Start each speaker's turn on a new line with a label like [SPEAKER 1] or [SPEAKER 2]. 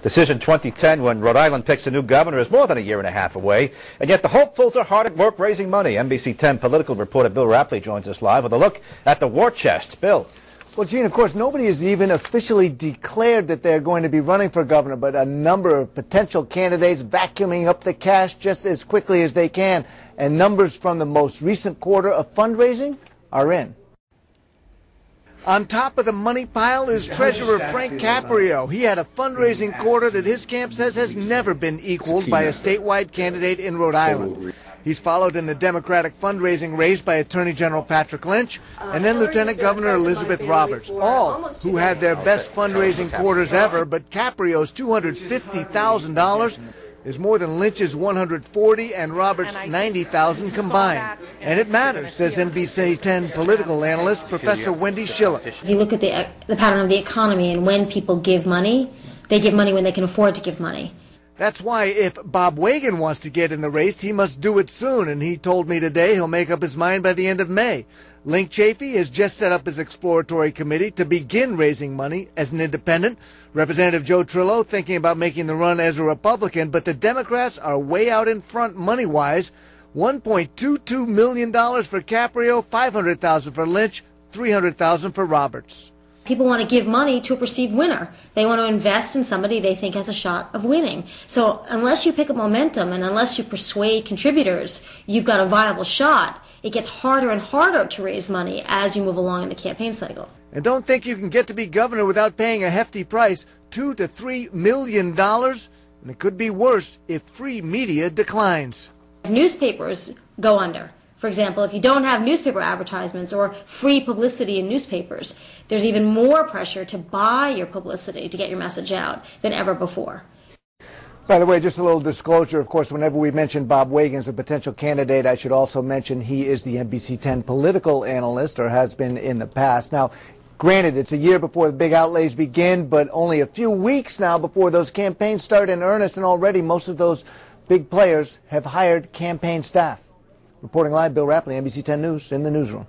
[SPEAKER 1] Decision 2010, when Rhode Island picks a new governor, is more than a year and a half away. And yet the hopefuls are hard at work raising money. NBC 10 political reporter Bill Rapley joins us live with a look at the war chest. Bill.
[SPEAKER 2] Well, Gene, of course, nobody has even officially declared that they're going to be running for governor, but a number of potential candidates vacuuming up the cash just as quickly as they can. And numbers from the most recent quarter of fundraising are in. On top of the money pile is Treasurer Frank Caprio. He had a fundraising quarter that his camp says has never been equaled by a statewide candidate in Rhode Island. He's followed in the Democratic fundraising race by Attorney General Patrick Lynch and then Lieutenant Governor Elizabeth Roberts, all who had their best fundraising quarters ever, but Caprio's $250,000 is more than Lynch's $140,000 and Roberts' $90,000 combined. And it matters, says NBC 10 political analyst Professor Wendy Schiller.
[SPEAKER 3] If you look at the pattern of the economy and when people give money, they give money when they can afford to give money.
[SPEAKER 2] That's why if Bob Wagan wants to get in the race, he must do it soon, and he told me today he'll make up his mind by the end of May. Link Chafee has just set up his exploratory committee to begin raising money as an independent. Representative Joe Trillo thinking about making the run as a Republican, but the Democrats are way out in front money-wise. $1.22 million for Caprio, $500,000 for Lynch, $300,000 for Roberts.
[SPEAKER 3] People want to give money to a perceived winner. They want to invest in somebody they think has a shot of winning. So unless you pick up momentum and unless you persuade contributors you've got a viable shot, it gets harder and harder to raise money as you move along in the campaign cycle.
[SPEAKER 2] And don't think you can get to be governor without paying a hefty price, $2 to $3 million. And it could be worse if free media declines.
[SPEAKER 3] Newspapers go under. For example, if you don't have newspaper advertisements or free publicity in newspapers, there's even more pressure to buy your publicity to get your message out than ever before.
[SPEAKER 2] By the way, just a little disclosure, of course, whenever we mention Bob Wagan as a potential candidate, I should also mention he is the NBC 10 political analyst, or has been in the past. Now, granted, it's a year before the big outlays begin, but only a few weeks now before those campaigns start in earnest, and already most of those big players have hired campaign staff. Reporting live, Bill Rapley, NBC 10 News, in the newsroom.